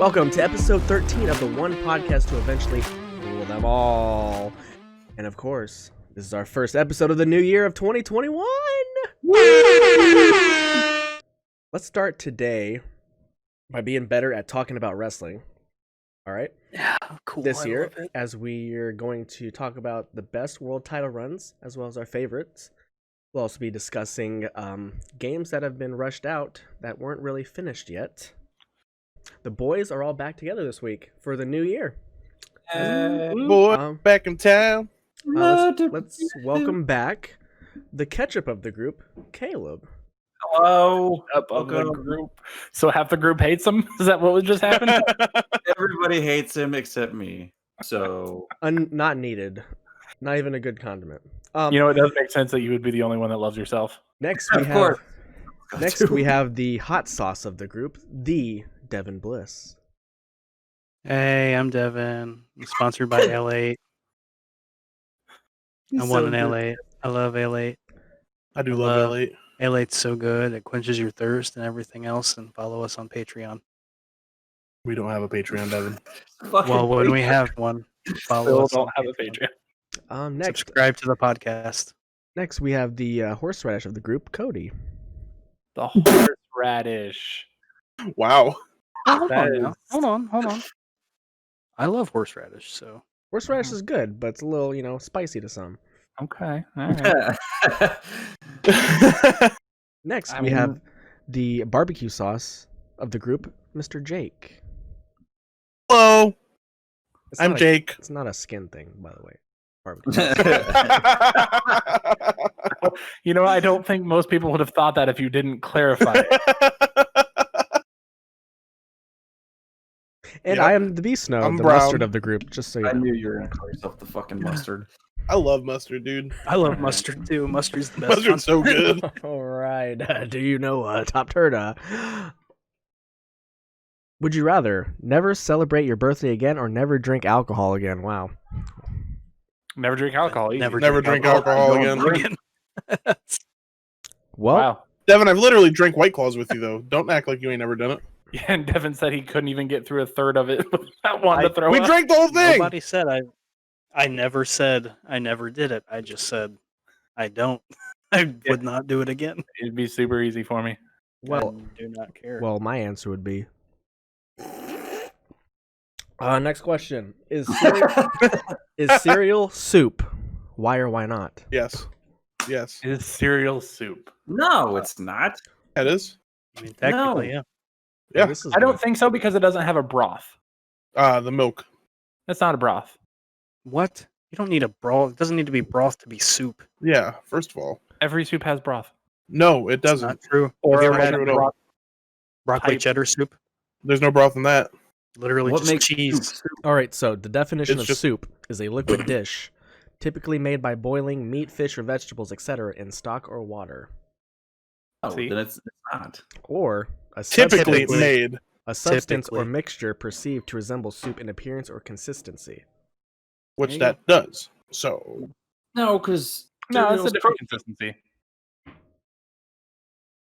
Welcome to episode 13 of the one podcast to eventually rule them all. And of course, this is our first episode of the new year of 2021. Let's start today by being better at talking about wrestling. All right? Yeah, cool. This year, as we are going to talk about the best world title runs, as well as our favorites. We'll also be discussing games that have been rushed out that weren't really finished yet. The boys are all back together this week for the new year. Boy, back in town. Let's welcome back the ketchup of the group, Caleb. Hello, up of the group. So half the group hates him? Is that what was just happening? Everybody hates him except me. So Not needed. Not even a good condiment. You know, it does make sense that you would be the only one that loves yourself. Next we have the hot sauce of the group, the Devin Bliss. Hey, I'm Devin. I'm sponsored by L8. I want an L8. I love L8. I do love L8. L8's so good. It quenches your thirst and everything else. And follow us on Patreon. We don't have a Patreon, Devin. Well, when we have one, follow us. Don't have a Patreon. Next, subscribe to the podcast. Next, we have the horseradish of the group, Cody. The horseradish. Wow. Hold on. I love horseradish, so. Horseradish is good, but it's a little, spicy to some. Okay. All right. Next, we have the barbecue sauce of the group, Mr. Jake. Hello. I'm Jake. It's not a skin thing, by the way. Barbecue. You know, I don't think most people would have thought that if you didn't clarify it. And I am the Beast Snow, I'm the brown. mustard of the group, just so you know. I knew you were going to call yourself the fucking mustard. I love mustard, dude. I love mustard too. Mustard's the best. Mustard's so good. All right. Do you know TOPTERTA? Would you rather never celebrate your birthday again or never drink alcohol again? Wow. Never drink alcohol. Easy. Never drink alcohol again. Well, Wow. Devin, I've literally drank White Claws with you, though. Don't act like you ain't never done it. Yeah, and Devin said he couldn't even get through a third of it without wanting to throw We up. drank the whole thing. Nobody said I never said I never did it. I just said I don't. I would not do it again. It'd be super easy for me. well, I do not care. well, my answer would be. Next question is cereal soup? Why or why not? Yes. It is cereal soup. No, it's not. It is. I mean, technically, yeah. Yeah. This is I don't good. think so because it doesn't have a broth. The milk. It's not a broth. What? You don't need a broth. It doesn't need to be broth to be soup. Yeah, first of all. Every soup has broth. No, it That's doesn't. not true. Or Have you ever like had a a broth. broccoli type- cheddar soup? There's no broth in that. Literally What just makes cheese. soup? All right, so the definition It's of just- soup is a liquid dish, typically made by boiling meat, fish, or vegetables, etc., in stock or water, Oh, See? then it's not. or a Typically substance, made. a substance or Typically. mixture perceived to resemble soup in appearance or consistency. Which that does. So. No, because No, it's a different consistency.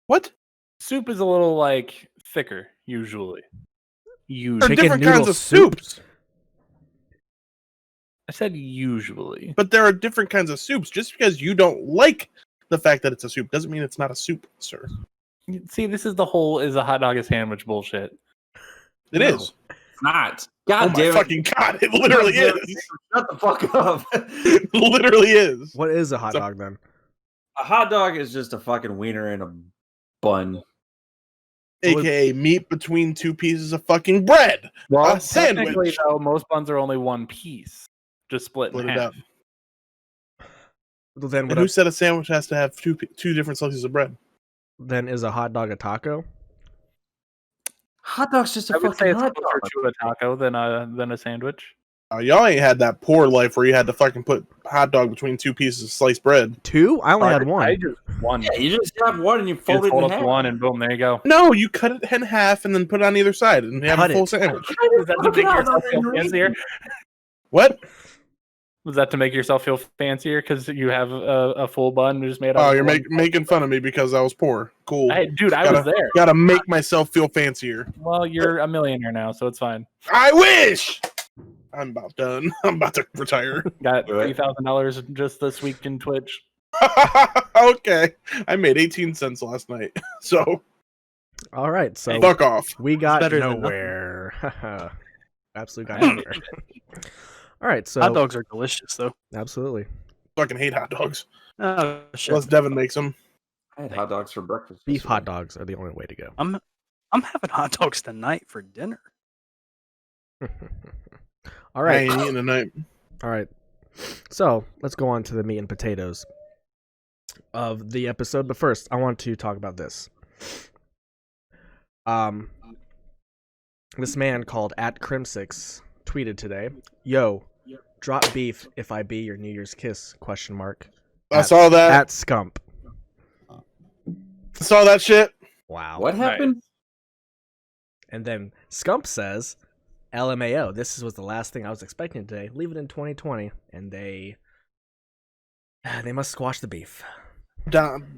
What? Soup is a little like thicker usually. There are Usually, Chicken different kinds noodle of soups. I said usually. But there are different kinds of soups. Just because you don't like the fact that it's a soup doesn't mean it's not a soup, sir. See, this is the whole "is a hot dog a sandwich" bullshit. It No. is. It's not. Oh God my damn it. fucking god! It literally is. Shut the fuck up. It literally is. What is a hot So- dog then? A hot dog is just a fucking wiener in a bun. AKA meat between two pieces of fucking bread. Well, A sandwich. technically, though, most buns are only one piece, just split Split in it half. up. Well, then, And what who said a sandwich has to have two different slices of bread? then is a hot dog a taco? Hot dog's just a I would say fucking it's hot closer dog. to a taco than a sandwich. Y'all ain't had that poor life where you had to fucking put hot dog between two pieces of sliced bread. Two? I only had one. I just one. Yeah, you just have one and you You fold just it fold in up half. one and boom, there you go. No, you cut it in half and then put it on either side and have Cut a full it. sandwich. Is that to make yourself feel fancier? What? Was that to make yourself feel fancier because you have a full bun just made out Oh, of you're one- making fun of me because I was poor. Cool. Dude, I was there. Gotta make myself feel fancier. Well, you're a millionaire now, so it's fine. I wish. I'm about done. I'm about to retire. Got Do it. $3,000 just this week in Twitch. Okay. I made 18 cents last night. So All right, so fuck off. we got better than nothing. nowhere. Absolutely got nowhere. All right, so Hot dogs are delicious, though. absolutely Fucking hate hot dogs. Oh shit! Unless Devin makes them. I had hot dogs for breakfast. beef hot yesterday. dogs are the only way to go. I'm having hot dogs tonight for dinner. All I right, ain't eating tonight. all right. So let's go on to the meat and potatoes of the episode. But first, I want to talk about this. This man called @Crim6 tweeted today, "Yo, drop beef if I be your New Year's kiss?" Question mark. I saw that. @Scump. Saw that shit. Wow. What happened? And then Scump says, "LMAO. This was the last thing I was expecting today. Leave it in 2020." And they must squash the beef.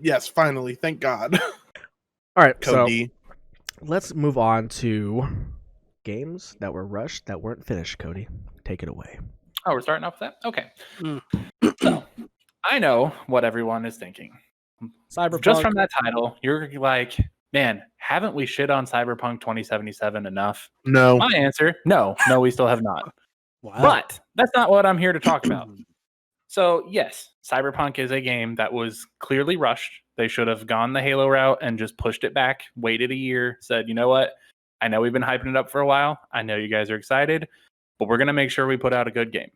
Yes, finally. Thank God. All right, Cody. so let's move on to games that were rushed that weren't finished. Cody, take it away. Oh, we're starting off with that? Okay. Mm. So, I know what everyone is thinking. Cyberpunk. Just from that title, you're like, man, haven't we shit on Cyberpunk 2077 enough? No. My answer, no, we still have not. Wow. But that's not what I'm here to talk about. So, yes, Cyberpunk is a game that was clearly rushed. They should have gone the Halo route and just pushed it back, waited a year, said, you know what? I know we've been hyping it up for a while. I know you guys are excited, but we're going to make sure we put out a good game.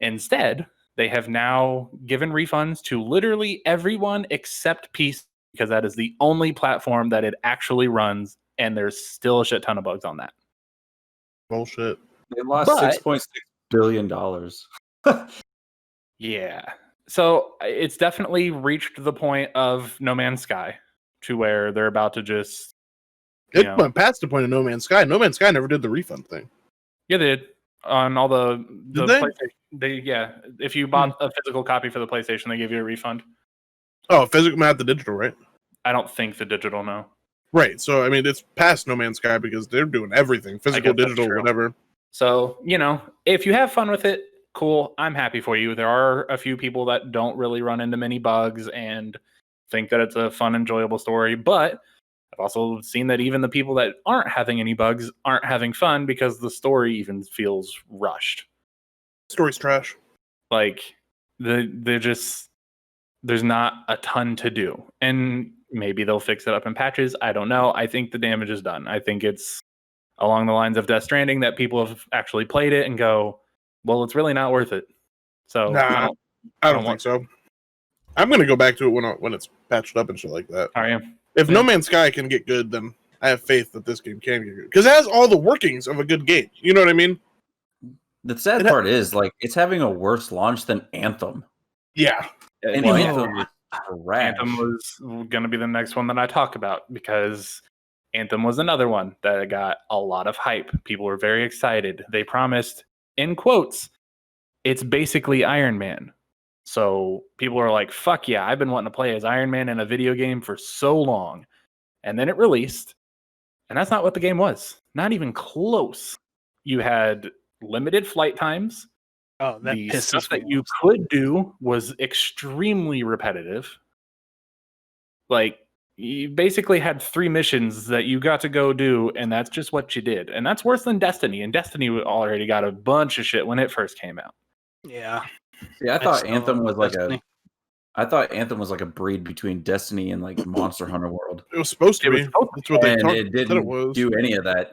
Instead, they have now given refunds to literally everyone except PC, because that is the only platform that it actually runs, and there's still a shit ton of bugs on that. Bullshit. They lost But- $6.6 billion. Yeah. So it's definitely reached the point of No Man's Sky to where they're about to just, you It know, went past the point of No Man's Sky. No Man's Sky never did the refund thing. yeah, they did on all the Did they? PlayStation. Yeah, if you bought a physical copy for the PlayStation, they give you a refund. Oh, physical, not the digital, right? I don't think the digital, no. Right. So, I mean, it's past No Man's Sky because they're doing everything physical, guess that's digital, true. whatever. So, you know, if you have fun with it, cool. I'm happy for you. There are a few people that don't really run into many bugs and think that it's a fun, enjoyable story. But I've also seen that even the people that aren't having any bugs aren't having fun because the story even feels rushed. Story's trash. Like, there's not a ton to do. And maybe they'll fix it up in patches. I don't know. I think the damage is done. I think it's along the lines of Death Stranding that people have actually played it and go, well, it's really not worth it. So Nah, I don't think so. I'm going to go back to it when it's patched up and shit like that. Are you? If No Man's Sky can get good, then I have faith that this game can get good. Because it has all the workings of a good game. You know what I mean? The sad part is, like, it's having a worse launch than Anthem. Yeah. And Well, Anthem was trash. Anthem was going to be the next one that I talk about because Anthem was another one that got a lot of hype. People were very excited. They promised, in quotes, it's basically Iron Man. So people are like, fuck yeah, I've been wanting to play as Iron Man in a video game for so long. And then it released. And that's not what the game was. Not even close. You had limited flight times. Oh, that The pisses stuff me that you off. could do was extremely repetitive. Like, you basically had 3 missions that you got to go do, and that's just what you did. And that's worse than Destiny. And Destiny already got a bunch of shit when it first came out. Yeah. Yeah, I thought still Anthem love was like Destiny. I thought Anthem was like a breed between Destiny and like Monster Hunter World. It was supposed to It was be. supposed to That's what they And told, it said didn't it was. do any of that.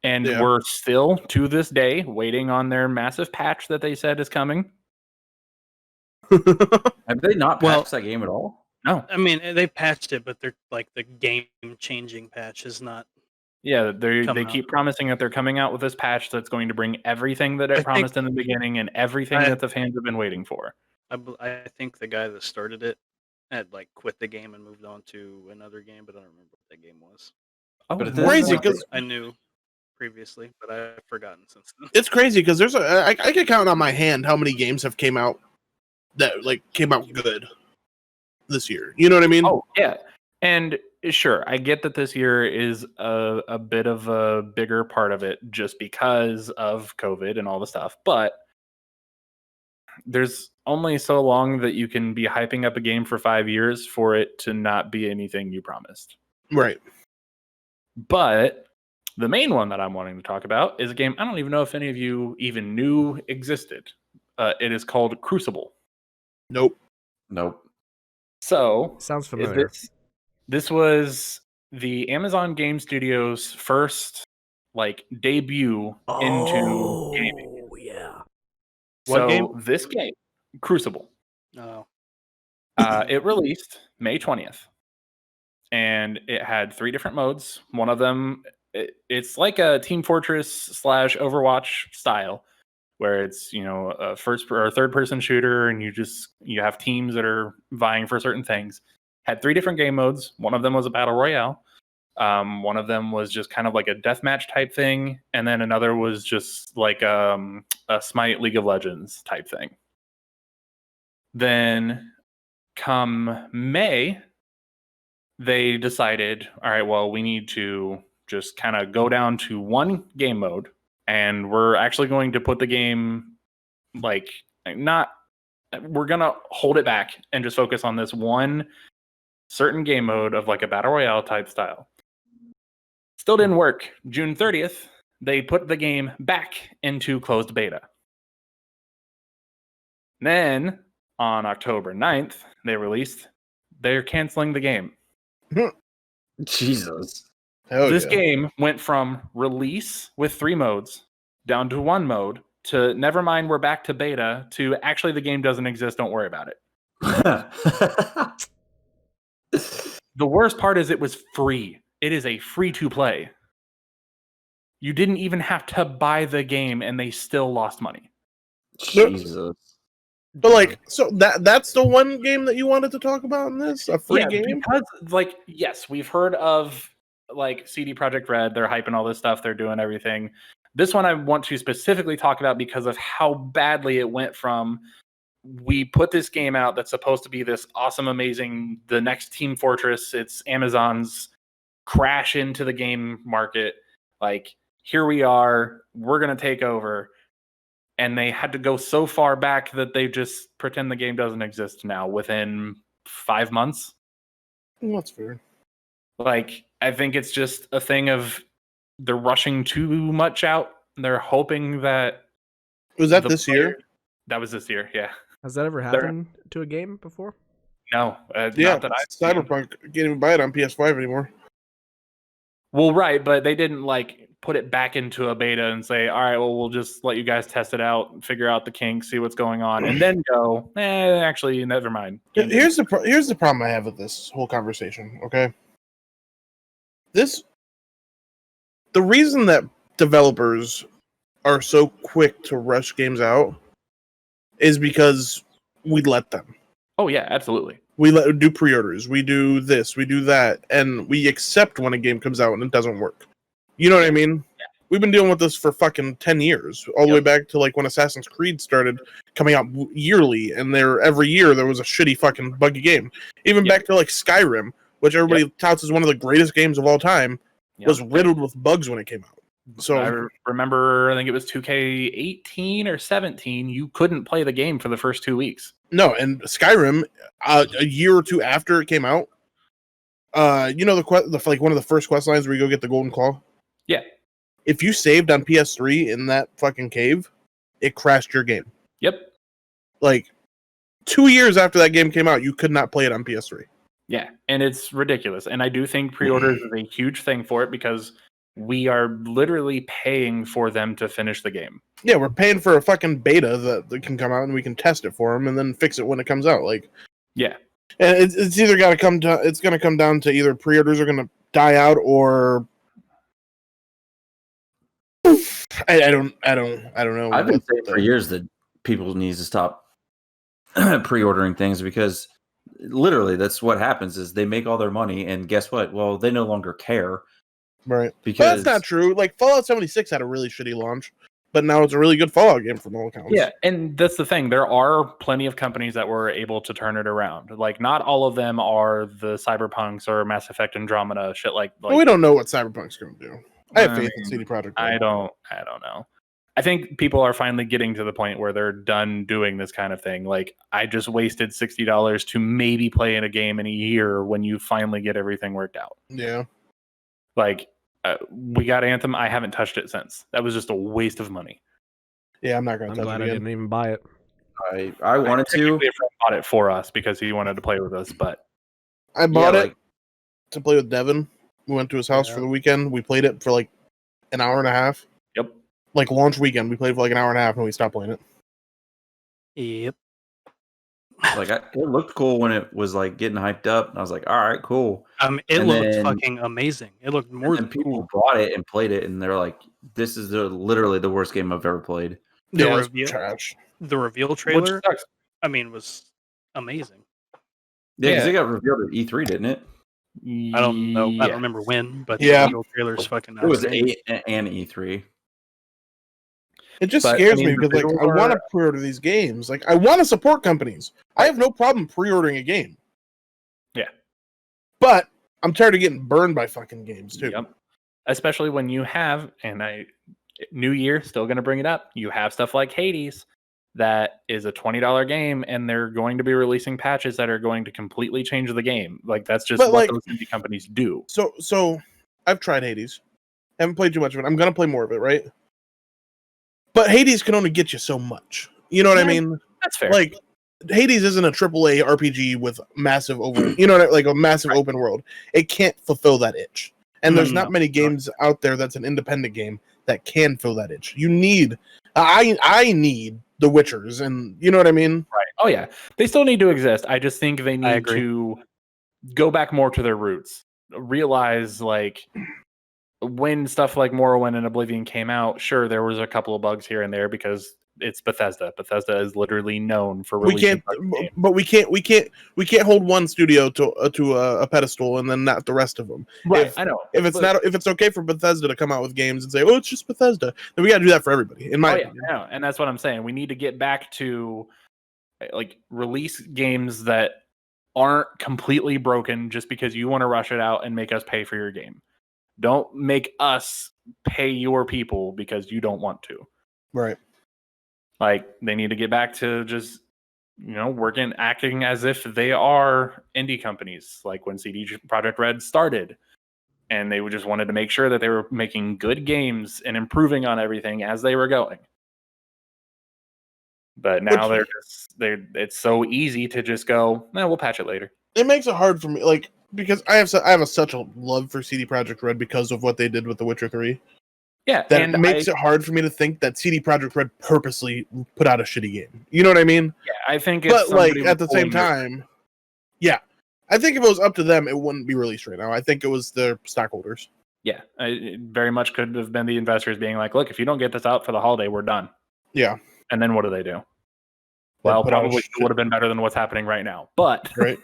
And Yeah. we're still, to this day, waiting on their massive patch that they said is coming. Have they not patched Well- that game at all? No. I mean, they patched it, but they're like the game-changing patch is not. Yeah, they Coming keep out. promising that they're coming out with this patch that's going to bring everything that it I think- promised in the beginning and everything I- that the fans have been waiting for. I think the guy that started it had like quit the game and moved on to another game, but I don't remember what that game was. Oh, But at what? this Crazy, point, 'cause- I knew. previously, but I've forgotten since then. It's crazy because I can count on my hand how many games have came out that like came out good this year. You know what I mean? Oh yeah, and sure, I get that this year is a bit of a bigger part of it just because of COVID and all the stuff, but there's only so long that you can be hyping up a game for 5 years for it to not be anything you promised. Right. But the main one that I'm wanting to talk about is a game I don't even know if any of you even knew existed. It is called Crucible. Nope. Nope. So Sounds familiar. This was the Amazon Game Studios' first like debut into gaming. Yeah. What So game? this game, Crucible, Oh, it released May 20th, and it had 3 different modes. One of them, it's like a Team Fortress / Overwatch style, where it's a first or third person shooter, and you have teams that are vying for certain things. Had 3 different game modes. One of them was a battle royale. One of them was just kind of like a deathmatch type thing, and then another was just like a Smite League of Legends type thing. Then, come May, they decided, all right, well, we need to just kind of go down to one game mode, and we're actually going to put the game we're gonna hold it back and just focus on this one certain game mode of like a battle royale type style. Still didn't work. June 30th, they put the game back into closed beta. Then on October 9th, they're canceling the game. Jesus. Hell This yeah. game went from release with 3 modes down to 1 mode to never mind, we're back to beta to actually the game doesn't exist. Don't worry about it. The worst part is it was free. It is a free to play. You didn't even have to buy the game and they still lost money. Jesus. But like, so that's the one game that you wanted to talk about in this? A free game? Because yes, we've heard of like CD Projekt Red, they're hyping all this stuff, they're doing everything. This one I want to specifically talk about because of how badly it went from we put this game out that's supposed to be this awesome, amazing, the next Team Fortress, it's Amazon's crash into the game market. Like, here we are, we're going to take over. And they had to go so far back that they just pretend the game doesn't exist now within 5 months. Well, that's fair. Like, I think it's just a thing of they're rushing too much out. They're hoping that Was that this year? That was this year, yeah. Has that ever happened to a game before? No, Yeah, not that I've seen. Cyberpunk can't even buy it on PS5 anymore. Well, right, but they didn't like put it back into a beta and say, all right, well, we'll just let you guys test it out, figure out the kinks, see what's going on, and then go, actually, never mind. Here's the problem I have with this whole conversation, okay? The reason that developers are so quick to rush games out is because we let them. Oh, yeah, absolutely. We do pre-orders, we do this, we do that, and we accept when a game comes out and it doesn't work. You know what I mean? Yeah. We've been dealing with this for fucking 10 years, all the way back to like when Assassin's Creed started coming out yearly, and every year there was a shitty fucking buggy game. Even back to like Skyrim, which everybody touts as one of the greatest games of all time, was riddled with bugs when it came out. So I remember, I think it was 2K18 or 17. You couldn't play the game for the first 2 weeks. No, and Skyrim, a year or two after it came out, you know the like one of the first quest lines where you go get the golden claw. Yeah. If you saved on PS3 in that fucking cave, it crashed your game. Yep. Like 2 years after that game came out, you could not play it on PS3. Yeah, and it's ridiculous. And I do think pre-orders is a huge thing for it because we are literally paying for them to finish the game. Yeah, we're paying for a fucking beta that can come out and we can test it for them and then fix it when it comes out. Like, yeah, and it's either got to come to it's going to come down to either pre-orders are going to die out or I don't know. I've been saying for years that people need to stop pre-ordering things because literally that's what happens is they make all their money and guess what? Well, they no longer care. Right. But because that's not true. Like Fallout 76 had a really shitty launch, but now it's a really good Fallout game from all accounts. Yeah, and that's the thing. There are plenty of companies that were able to turn it around. Like, not all of them are the Cyberpunks or Mass Effect Andromeda shit. But we don't know what Cyberpunk's going to do. I have faith in mean, CD Projekt Red. I don't know. I think people are finally getting to the point where they're done doing this kind of thing. Like, I just wasted $60 to maybe play in a game in a year when you finally get everything worked out. Yeah. Like, we got Anthem. I haven't touched it since. That was just a waste of money. Yeah, I'm not going I'm to touch glad it I again. didn't even buy it. I wanted to. Technically, a friend bought it for us because he wanted to play with us, but I bought Yeah, it to play with Devin. We went to his house for the weekend. We played it for like an hour and a half. yep. Like launch weekend, we played for like an hour and a half and we stopped playing it. Yep. Like it looked cool when it was like getting hyped up, and I was like, "All right, cool." It And looked then- fucking amazing. It looked more And than people cool. bought it and played it, and they're like, "This is literally the worst game I've ever played." The Yeah, it's review- trash. The reveal Which trailer, sucks. I mean, was amazing. Yeah, because Yeah. it got revealed at E3, didn't it? I don't know. I Yeah. don't remember when, but Yeah. the reveal trailer is fucking It was outstanding. and E3. It just But, scares I mean, me the because like visuals I want to are- pre-order these games. Like I want to support companies. I have no problem pre-ordering a game. Yeah. But I'm tired of getting burned by fucking games too. Yep. Especially when you have, New Year, still going to bring it up. You have stuff like Hades that is a $20 game, and they're going to be releasing patches that are going to completely change the game. Like, that's just But, what like- those indie companies do. So I've tried Hades. Haven't played too much of it. I'm gonna play more of it, right? But Hades can only get you so much. You know what I Yeah. mean? That's fair. Like Hades isn't a AAA RPG with massive you know, like a massive Right. open world. It can't fulfill that itch. And there's No. not many games out there that's an independent game that can fill that itch. You need I need the Witchers, and you know what I mean? Right. Oh, yeah. They still need to exist. I just think they need agree. to go back more to their roots. Realize, like, when stuff like Morrowind and Oblivion came out, sure, there was a couple of bugs here and there because it's Bethesda. Bethesda is literally known for We releasing can't, bugged games. but we can't hold one studio to a pedestal and then not the rest of them. Right, If- I know. If it's But- if it's okay for Bethesda to come out with games and say, "Oh, it's just Bethesda," then we got to do that for everybody. In my Oh, yeah, opinion, I know. And that's what I'm saying. We need to get back to like release games that aren't completely broken just because you want to rush it out and make us pay for your game. Don't make us pay your people because you don't want to. right? Like, they need to get back to just, acting as if they are indie companies, like when CD Projekt Red started. And they just wanted to make sure that they were making good games and improving on everything as they were going. But now it's so easy to just go, no, we'll patch it later. It makes it hard for me, like because I have such a love for CD Projekt Red because of what they did with The Witcher 3. Yeah, That and it makes it hard for me to think that CD Projekt Red purposely put out a shitty game. You know what I mean? I think if But like somebody at was the same pulling their- time, yeah, I think if it was up to them, it wouldn't be released right now. I think it was their stockholders. yeah, it very much could have been the investors being like, look, if you don't get this out for the holiday, we're done. Yeah, And then what do they do? Well, put out a probably shit- would have been better than what's happening right now. But right.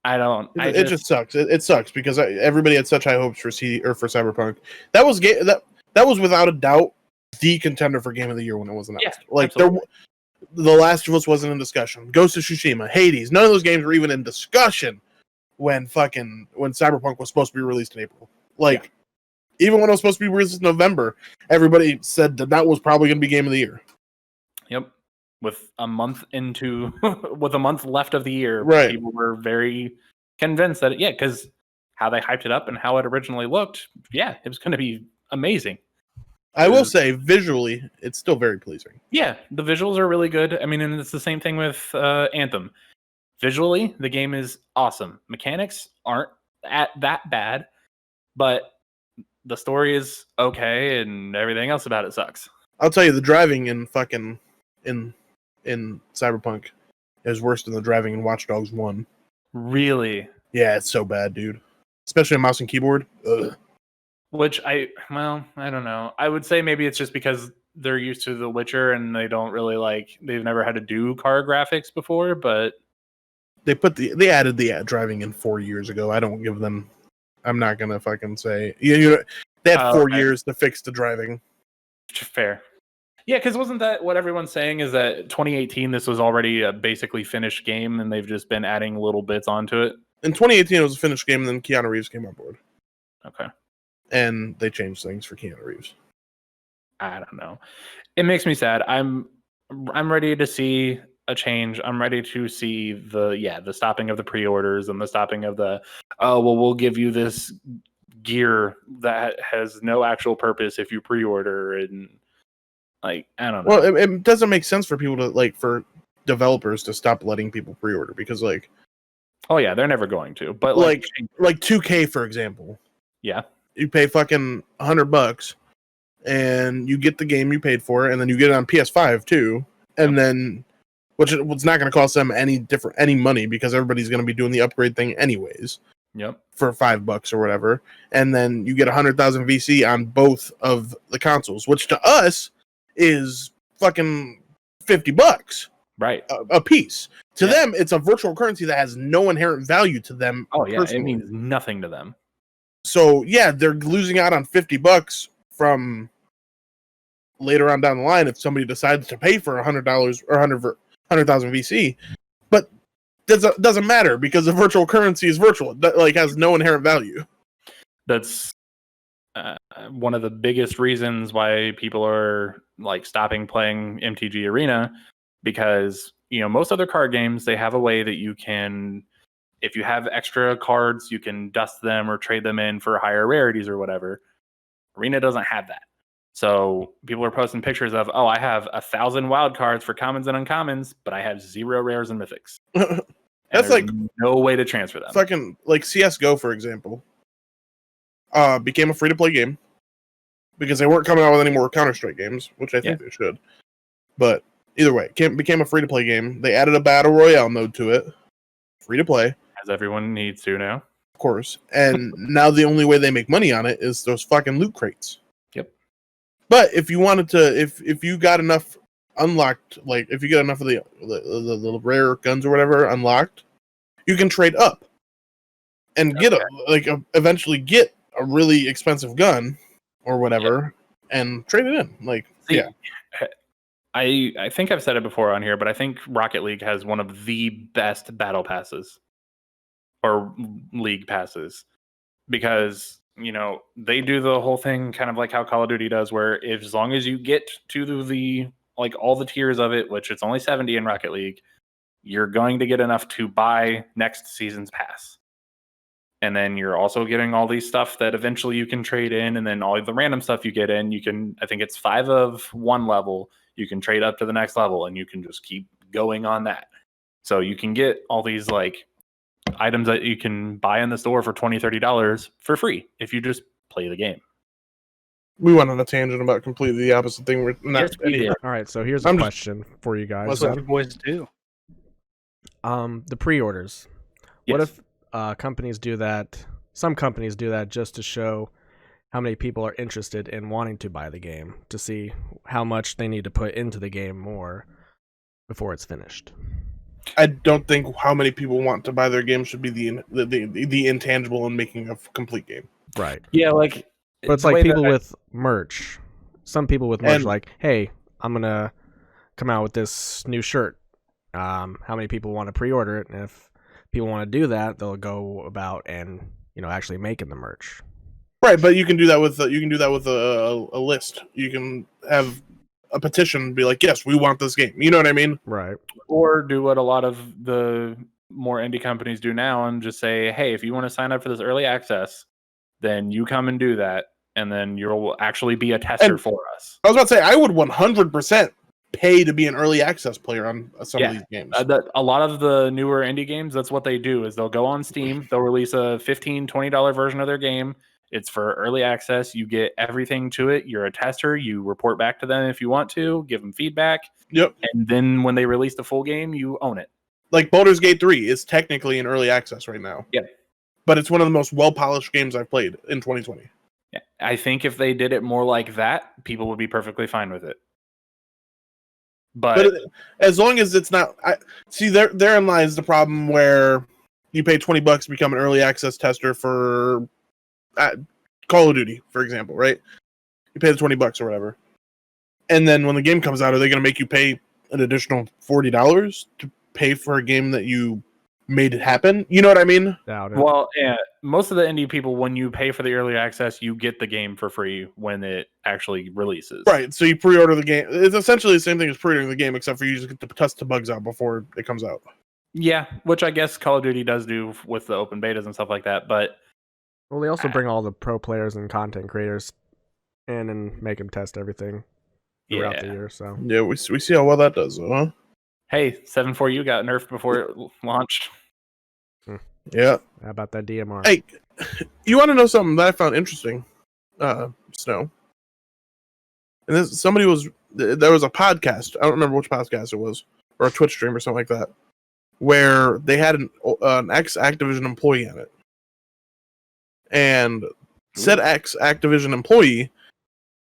I don't. It just sucks. It sucks because everybody had such high hopes for for Cyberpunk. That was that was without a doubt the contender for Game of the Year when it was announced. Yeah, like absolutely. The Last of Us wasn't in discussion. Ghost of Tsushima, Hades, none of those games were even in discussion when Cyberpunk was supposed to be released in April. Like even when it was supposed to be released in November, everybody said that was probably going to be Game of the Year. Yep. With a month left of the year, Right. people were very convinced that because how they hyped it up and how it originally looked, it was going to be amazing. I will say, visually, it's still very pleasing. Yeah, the visuals are really good. I mean, and it's the same thing with Anthem. Visually, the game is awesome. Mechanics aren't that bad, but the story is okay, and everything else about it sucks. I'll tell you, the driving in Cyberpunk is worse than the driving in Watch Dogs 1. Really? Yeah, it's so bad, dude. Especially on mouse and keyboard. Ugh. Which I don't know. I would say maybe it's just because they're used to The Witcher and they don't really they've never had to do car graphics before, but They added the driving in 4 years ago. I don't give them I'm not gonna fucking say. You know, they had 4 okay. years to fix the driving. Fair. Yeah, because wasn't that what everyone's saying is that 2018 this was already a basically finished game and they've just been adding little bits onto it? In 2018, it was a finished game, and then Keanu Reeves came on board. Okay. And they changed things for Keanu Reeves. I don't know. It makes me sad. I'm ready to see a change. I'm ready to see the stopping of the pre-orders and the stopping of the we'll give you this gear that has no actual purpose if you pre-order, and like I don't know. Well, it doesn't make sense for people to for developers to stop letting people pre-order because oh yeah, they're never going to. But like 2K for example. Yeah. You pay fucking $100 and you get the game you paid for, and then you get it on PS5 too, and then which it's not going to cost them any money because everybody's going to be doing the upgrade thing anyways. Yep. For $5 or whatever, and then you get 100,000 VC on both of the consoles, which to us is fucking $50, right? A piece. To them, it's a virtual currency that has no inherent value to them. Oh yeah, personally. It means nothing to them. So yeah, they're losing out on $50 from later on down the line if somebody decides to pay for $100 or 100,000 VC, but doesn't matter because the virtual currency is virtual. That has no inherent value. That's one of the biggest reasons why people are stopping playing MTG Arena, because most other card games, they have a way that you can, if you have extra cards, you can dust them or trade them in for higher rarities or whatever. Arena doesn't have that. So people are posting pictures of, I have 1,000 wild cards for commons and uncommons, but I have 0 rares and mythics. That's no way to transfer them. Fucking CS:GO, for example, became a free-to-play game because they weren't coming out with any more Counter-Strike games, which I think they should. But either way, became a free-to-play game. They added a battle royale mode to it, free-to-play, as everyone needs to now, of course. And now the only way they make money on it is those fucking loot crates. Yep. But if you wanted to, if you got enough unlocked, if you get enough of the rare guns or whatever unlocked, you can trade up and get eventually get a really expensive gun or whatever and trade it in. I think I've said it before on here, but I think Rocket League has one of the best battle passes or league passes because they do the whole thing kind of like how Call of Duty does, where as long as you get to the all the tiers of it, which it's only 70 in Rocket League, you're going to get enough to buy next season's pass. And then you're also getting all these stuff that eventually you can trade in, and then all the random stuff you get in, you can, I think it's 5 of one level, you can trade up to the next level, and you can just keep going on that. So you can get all these items that you can buy in the store for $20, $30 for free if you just play the game. We went on a tangent about completely the opposite thing. Yes, we did. All right, so here's a question for you guys. What's what you boys do? The pre-orders. Yes. What if companies do that? Some companies do that just to show how many people are interested in wanting to buy the game, to see how much they need to put into the game more before it's finished. I don't think how many people want to buy their game should be the intangible in making a complete game. Right. Yeah, but it's like people with merch. Some people with merch, hey, I'm gonna come out with this new shirt. How many people want to pre-order it? And if people want to do that, they'll go about and actually making the merch. Right, but you can do that with a list. You can have a petition, be like, yes, we want this game. You know what I mean? Right. Or do what a lot of the more indie companies do now and just say, hey, if you want to sign up for this early access, then you come and do that, and then you'll actually be a tester for us. I was about to say, I would 100% pay to be an early access player on some of these games. A lot of the newer indie games, that's what they do, is they'll go on Steam, they'll release a $15, $20 version of their game. It's for early access. You get everything to it. You're a tester. You report back to them if you want to, give them feedback. Yep. And then when they release the full game, you own it. Like Baldur's Gate 3 is technically in early access right now. Yeah. But it's one of the most well-polished games I've played in 2020. Yeah. I think if they did it more like that, people would be perfectly fine with it. But as long as it's not... therein lies the problem where you pay $20 to become an early access tester for Call of Duty, for example, right? You pay the $20 or whatever, and then when the game comes out, are they going to make you pay an additional $40 to pay for a game that you made it happen? You know what I mean? Doubt it. Well, yeah, most of the indie people, when you pay for the early access, you get the game for free when it actually releases. Right. So you pre-order the game. It's essentially the same thing as pre-ordering the game, except for you just get to test the bugs out before it comes out. Yeah, which I guess Call of Duty does do with the open betas and stuff like that. But Well, they also bring all the pro players and content creators in and make them test everything throughout the Yeah. year. So Yeah, we see how well that does, though, huh? hey, 7.4U got nerfed before it launched. Yeah. how about that DMR? Hey, you want to know something that I found interesting? Snow. And there was a podcast. I don't remember which podcast it was, or a Twitch stream or something like that, where they had an ex-Activision employee on it, and said ex-Activision employee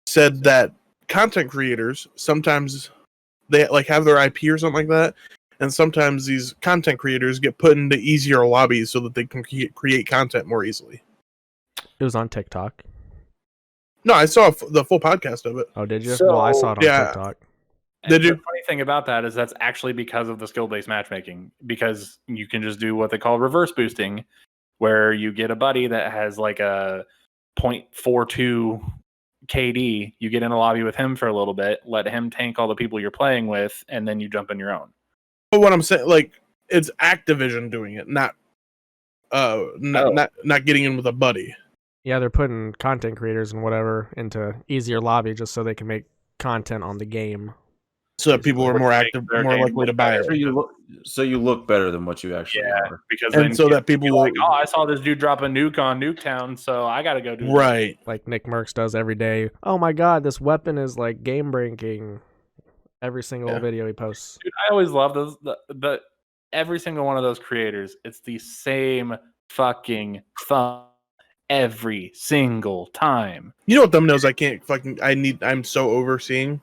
said that content creators sometimes they like have their IP or something like that, and sometimes these content creators get put into easier lobbies so that they can create content more easily. It was on TikTok. No, I saw the full podcast of it. Oh, did you? So, well, I saw it on yeah. TikTok. Did you? The funny thing about that is that's actually because of the skill-based matchmaking, because you can just do what they call reverse boosting, where you get a buddy that has like a 0.42 KD, you get in a lobby with him for a little bit, let him tank all the people you're playing with, and then you jump in your own. But what I'm saying, like, it's Activision doing it, not getting in with a buddy. Yeah, they're putting content creators and whatever into easier lobby just so they can make content on the game. So that people are more active, Their more game likely to look buy better. it. So you look better than what you actually are. Because And then so that people you're will like, oh, I saw this dude drop a nuke on Nuketown, so I got to go do that. Right. Like Nick Merckx does every day. Oh my god, this weapon is like game breaking. Every single video he posts. Dude, I always love those. The every single one of those creators, it's the same fucking thumb every single time. You know what thumbnails I can't fucking I'm so overseeing?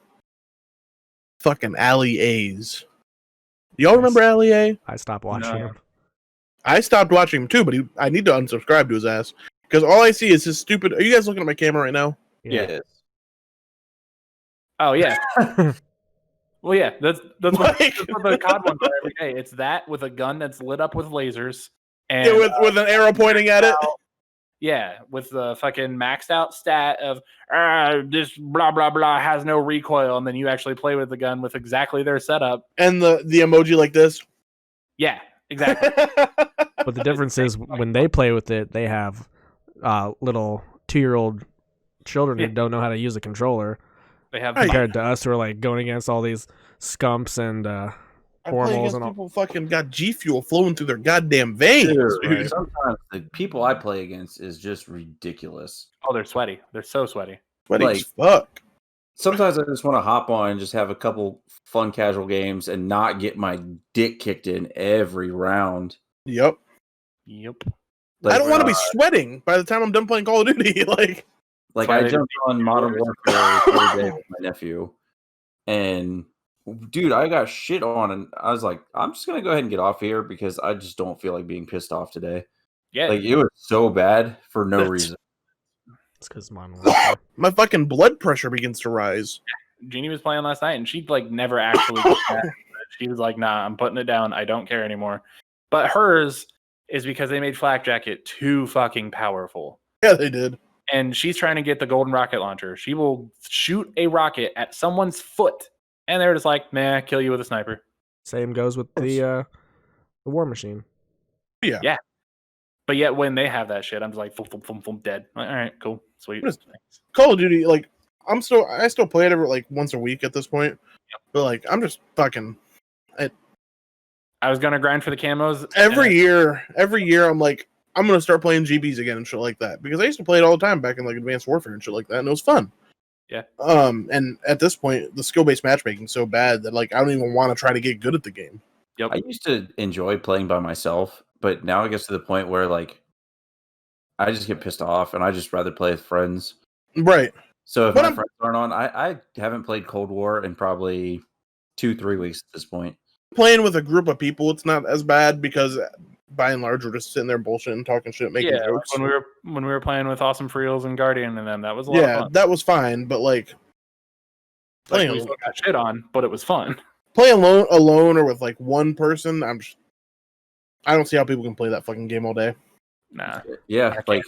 Fucking Ali A's. Y'all remember Ali A? I stopped watching No. him. I stopped watching him too, but I need to unsubscribe to his ass. Because all I see is his stupid. Are you guys looking at my camera right now? Yes. Oh yeah. Well, yeah, that's what Like- the COD ones are every day. It's that with a gun that's lit up with lasers, and Yeah, with an arrow pointing at it. yeah, with the fucking maxed out stat of this blah blah blah has no recoil, and then you actually play with the gun with exactly their setup. And the emoji like this. Yeah, exactly. But the difference is when they play with it, they have little 2-year-old children Yeah. who don't know how to use a controller They have Right. compared to us who are like going against all these scumps and I play formals against and all. people fucking got G Fuel flowing through their goddamn veins. Dude, Dude. sometimes the people I play against is just ridiculous. Oh, they're sweaty. They're so sweaty. Sweaty like- as fuck. Sometimes I just want to hop on and just have a couple fun casual games and not get my dick kicked in every round. Yep. Yep. I don't want to be sweating by the time I'm done playing Call of Duty. Like Why I they- jumped on Modern Warfare the other day with my nephew, and dude, I got shit on, and I was like, I'm just gonna go ahead and get off here because I just don't feel like being pissed off today. Yeah. Like it was so bad for no That's- reason. It's because Modern Warfare. my fucking blood pressure begins to rise. Jeannie was playing last night, and she like never actually. did that. She was like, "Nah, I'm putting it down. I don't care anymore." But hers is because they made Flak Jacket too fucking powerful, Yeah, they did. and she's trying to get the golden rocket launcher. She will shoot a rocket at someone's foot, and they're just like, "Man, kill you with a sniper." Same goes with the War Machine. Yeah. Yeah. But yet, when they have that shit, I'm just like, "Thump, thump, thump, thump, dead." Like, all right, cool, sweet. What is- Call of Duty, like, I still play it every like once a week at this point. But like, I'm just fucking I was gonna grind for the camos every year. I'm like, I'm gonna start playing GBs again and shit like that because I used to play it all the time back in like Advanced Warfare and shit like that, and it was fun. Yeah. And at this point, the skill-based matchmaking's so bad that like I don't even want to try to get good at the game. Yep. I used to enjoy playing by myself, but now it gets to the point where like I just get pissed off, and I just rather play with friends. Right. So if But my I'm- friends aren't on, I haven't played Cold War in probably 2-3 weeks at this point. Playing with a group of people, it's not as bad because by and large, were just sitting there bullshitting, talking shit, making Yeah, jokes. like when we were playing with Awesome Freels and Guardian and them, that was a lot of fun. That was fine, but like Like, playing we still got shit on, but it was fun. playing alone or with like one person, I don't see how people can play that fucking game all day. Nah. Yeah, can't like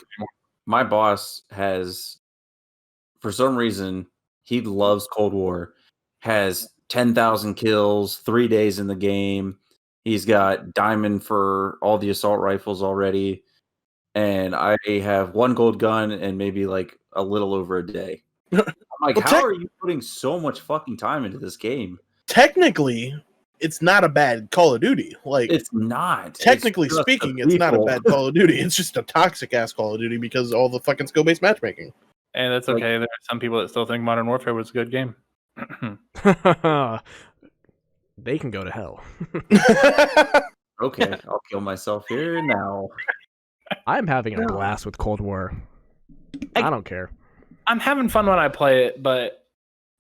my boss has, for some reason, he loves Cold War, has 10,000 kills, 3 days in the game. He's got diamond for all the assault rifles already. And I have 1 gold gun and maybe like a little over a day. I'm like, Well, how are you putting so much fucking time into this game? Technically, it's not a bad Call of Duty. Like, It's not. technically It's just the speaking, it's not a people. bad Call of Duty. It's just a toxic ass Call of Duty because of all the fucking skill based matchmaking. And that's okay. There are some people that still think Modern Warfare was a good game. They can go to hell. Okay, I'll kill myself here now. I'm having a blast with Cold War. I don't care. I'm having fun when I play it, but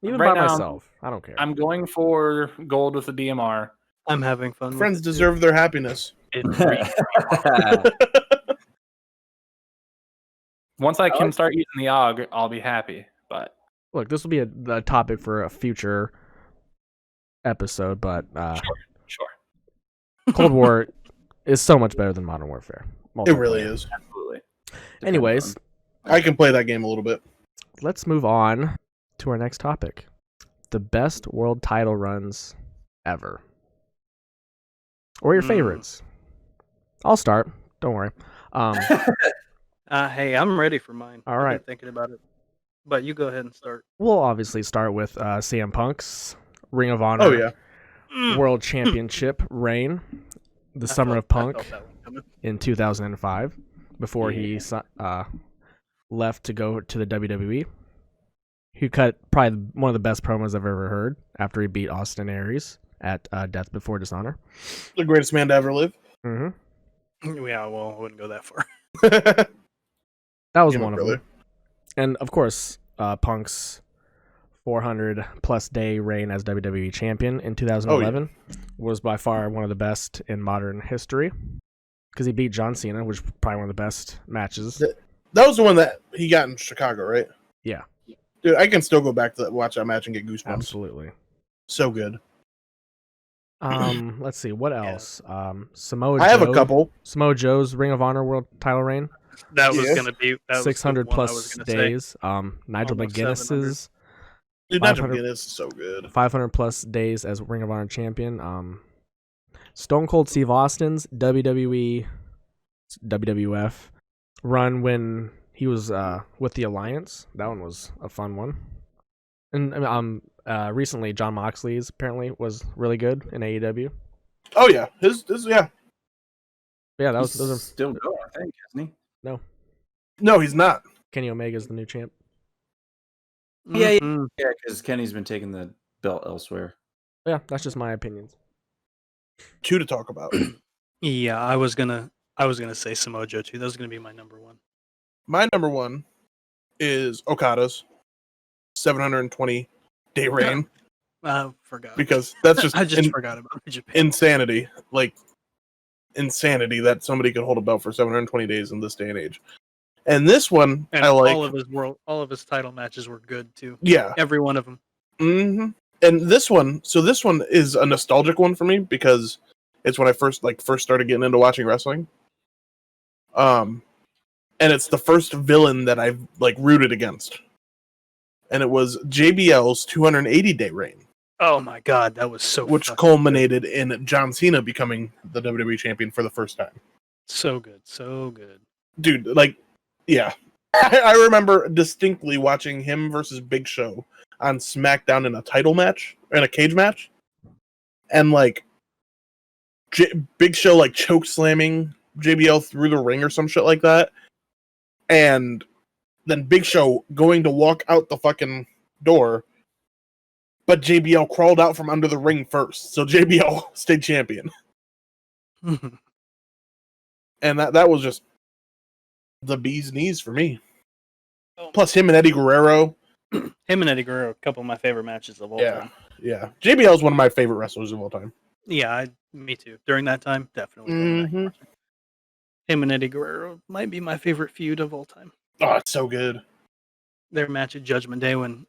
Even right by now, myself, I don't care. I'm going for gold with the DMR. I'm having fun. with Friends it, too. deserve their happiness. It really- Once I can start using the AUG, I'll be happy. But Look, this will be a topic for a future episode, but sure, Cold War is so much better than Modern Warfare. It really is. absolutely. Anyways, I can play that game a little bit. let's move on to our next topic. The best world title runs ever. Or your favorites. I'll start. Don't worry. Hey, I'm ready for mine. All I've been right. thinking about it. But you go ahead and start. We'll obviously start with CM Punk's Ring of Honor Oh yeah. World Championship reign, the I summer felt- of I Punk felt that one coming. in 2005, before he left to go to the WWE. He cut probably one of the best promos I've ever heard after he beat Austin Aries at Death Before Dishonor. The greatest man to ever live. Mm-hmm. Yeah, well, I wouldn't go that far. That was You know, one of brother. them. And of course, Punk's 400 plus day reign as WWE champion in 2011 was by far one of the best in modern history, because he beat John Cena, which was probably one of the best matches. That was the one that he got in Chicago, right? Yeah. Dude, I can still go back to watch that match and get goosebumps. Absolutely. So good. Let's see what else. Samoa I have Joe- a couple. Samoa Joe's Ring of Honor world title reign, That was Yeah. gonna be that was the 600 one I was plus gonna say. days. Nigel Almost McGuinness's Dude, Nigel 500 McGuinness is so good. 500 plus days as Ring of Honor champion. Stone Cold Steve Austin's WWE, WWF run when he was with the Alliance. That one was a fun one. And recently John Moxley's apparently was really good in AEW. Oh yeah, his yeah. Yeah, that was He's those are still going, I think, isn't he? No, he's not. Kenny Omega's the new champ. Yeah, yeah. Mhm. Yeah, because Kenny's been taking the belt elsewhere. Yeah, that's just my opinions. Two to talk about. Yeah, I was gonna say Samoa Joe too. That was gonna be my number one. My number one is Okada's 720 day reign I forgot. because that's just I just forgot about Japan. insanity. Like insanity that somebody could hold a belt for 720 days in this day and age. And this one, And I like. all of his title matches were good too. Yeah. Every one of them. hmm And this one is a nostalgic one for me because it's when I first started getting into watching wrestling. And it's the first villain that I've rooted against. And it was JBL's 280 day reign, Oh my god, that was so which fucking culminated in John Cena becoming the WWE champion for the first time. so good, so good. Dude, yeah. I remember distinctly watching him versus Big Show on SmackDown in a title match, in a cage match. And Big Show choke slamming JBL through the ring or some shit like that. And then Big Show going to walk out the fucking door, but JBL crawled out from under the ring first. So JBL stayed champion. And that was just the bee's knees for me. Plus him and Eddie Guerrero. Him and Eddie Guerrero, a couple of my favorite matches of all time. Yeah. JBL is one of my favorite wrestlers of all time. Yeah, me too. During that time, definitely. One of my Mhm. Him and Eddie Guerrero might be my favorite feud of all time. Oh, it's so good. Their match at Judgment Day when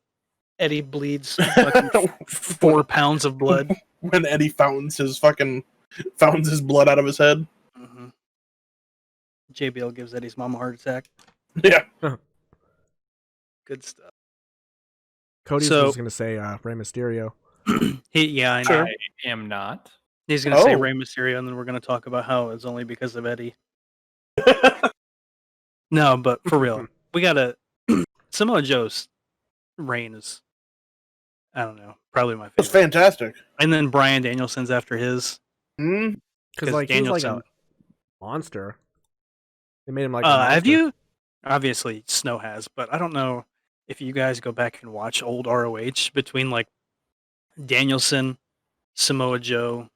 Eddie bleeds fucking 4 pounds of blood. When Eddie fountains his blood out of his head. Mm-hmm. JBL gives Eddie's mom a heart attack. Yeah. Good stuff. Cody's So- was going to say Rey Mysterio. I know. Sure. I am not. He's going to say Oh. Rey Mysterio, and then we're going to talk about how it's only because of Eddie. No, but for real, we got to... Samoa Joe's reign is, I don't know, probably my It's favorite. fantastic. And then Bryan Danielson's after his. Hmm? Because like he was like a monster. They made him like a Have monster. you? Obviously, Snow has, but I don't know if you guys go back and watch old ROH between like Danielson, Samoa Joe.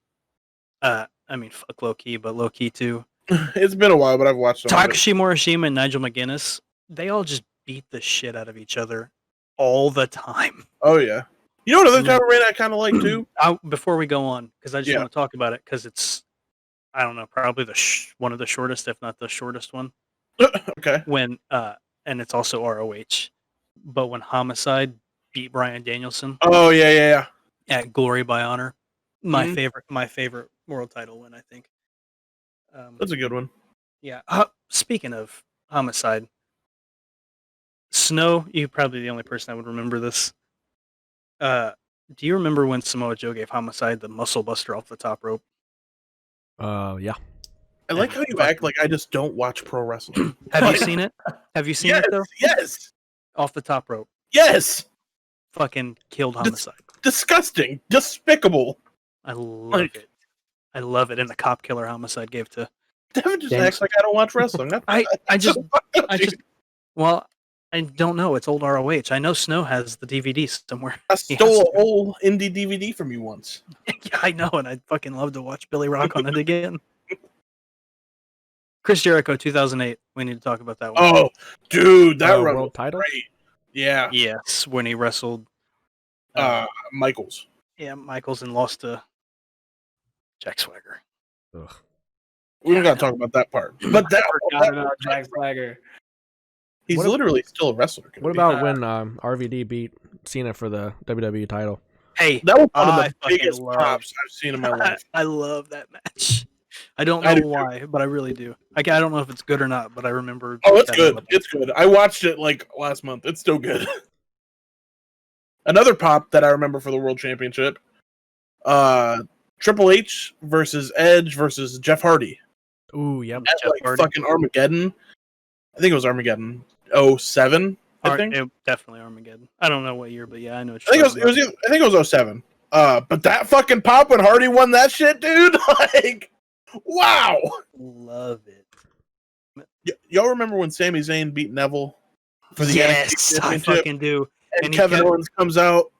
I mean, fuck Low Key, but Low Key too. It's been a while, but I've watched some of it. Takashi Morishima and Nigel McGuinness. They all just beat the shit out of each other all the time. Oh, yeah. You know what other And then- title reign I kind of like, too? Before we go on, because I just Yeah. want to talk about it, because it's, I don't know, probably one of the shortest, if not the shortest one. Okay. When and it's also ROH, but when Homicide beat Bryan Danielson Oh, yeah. at Glory by Honor, my Mhm. favorite world title win, I think. That's a good one. Yeah. Speaking of Homicide, Snow, you're probably the only person I would remember this. Do you remember when Samoa Joe gave Homicide the muscle buster off the top rope? Yeah. I like how you act like I just don't watch pro wrestling. Have you seen it? Have you seen Yes, it though? yes, Off the top rope, yes. fucking killed Homicide. Disgusting. Despicable. I love like- it. I love it. And the cop killer Homicide gave to. Devin just Danielson. acts like I don't watch wrestling. I just I dude. just well, I don't know. It's old ROH. I know Snow has the DVD somewhere. I He stole has a to. whole indie DVD from you once. Yeah, I know, and I'd fucking love to watch Billy Rock on it again. Chris Jericho, 2008. We need to talk about that one. Oh, dude, that run world was title. great. Yeah. Yes, when he wrestled Michaels. Michaels and lost to Jack Swagger. Ugh. We don't got to talk about that part. But that, Jack Swagger. he's What if- literally still a wrestler. What about when RVD beat Cena for the WWE title? Hey, that? Was one of I the fucking biggest love- pops I've seen in my life. I love that match. I don't I know do too. why, but I really do. I don't know if it's good or not, but I remember. Oh, it's that good. element. It's good. I watched it like last month. It's still good. Another pop that I remember for the World Championship. Triple H versus Edge versus Jeff Hardy. Ooh, yep. At Jeff like Hardy. fucking Armageddon. I think it was Armageddon 07, I think. Definitely Armageddon. I don't know what year, but yeah, I know. What I think you're talking I think it was 07. But that fucking pop when Hardy won that shit, dude, like wow. about. Love it. Y'all remember when Sami Zayn beat Neville for the Yes, NXT I championship? fucking do. And and Kevin Owens comes out.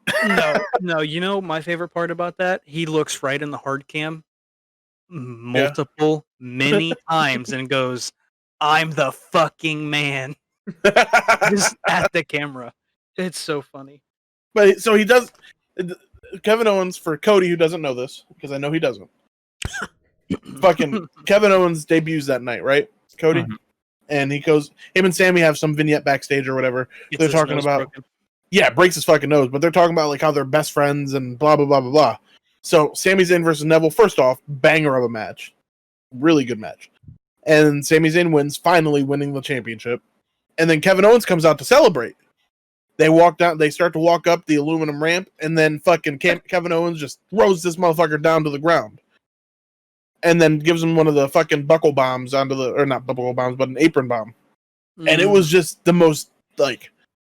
No. You know my favorite part about that? He looks right in the hard cam many times and goes, "I'm the fucking man." Just at the camera. It's so funny. But so he does. Kevin Owens, for Cody who doesn't know this, because I know he doesn't. Fucking Kevin Owens debuts that night, right, Cody? Mhm. And he goes. Him and Sammy have some vignette backstage or whatever. Gets They're his talking nose about- broken. Yeah, breaks his fucking nose, but they're talking about like how they're best friends and blah blah blah blah blah. So Sami Zayn versus Neville, first off, banger of a match, really good match, and Sami Zayn wins, finally winning the championship, and then Kevin Owens comes out to celebrate. They walk down, they start to walk up the aluminum ramp, and then fucking Kevin Owens just throws this motherfucker down to the ground, and then gives him one of the fucking buckle bombs onto the, or not buckle bombs, but an apron bomb, and it was just the most like.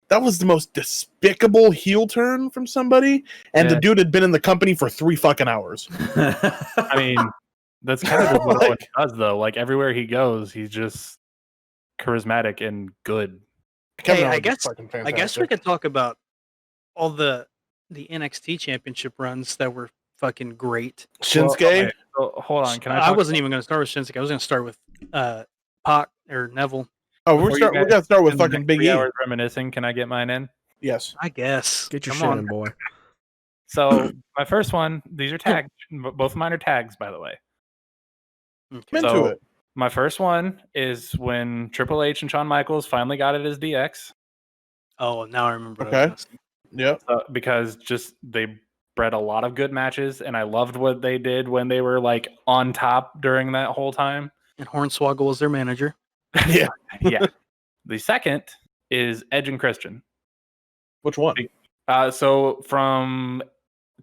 That was the most despicable heel turn from somebody, and the Yeah. dude had been in the company for 3 fucking hours. I mean, that's kind of what Owens does, though. Like everywhere he goes, he's just charismatic and good. Kevin I Owens is guess- fucking I guess we fantastic. could talk about all the NXT championship runs that were fucking great. Shinsuke. Well, okay, so hold on. Can I? I wasn't even going to start with Shinsuke. I was going to start with Pac or Neville. Oh, Before you we're guys gonna start with In the fucking next Big 3 E. hours reminiscing. Can I get mine in? Yes. I guess. Get your Come shit on. in, boy. So my first one. These are tags. Both of mine are tags, by the way. I'm Okay. into So it. My first one is when Triple H and Shawn Michaels finally got it as DX. Oh, now I remember what I was Okay. gonna say. Yep. Because just they bred a lot of good matches, and I loved what they did when they were like on top during that whole time. And Hornswoggle was their manager. Yeah. Yeah. The second is Edge and Christian. Which one? So from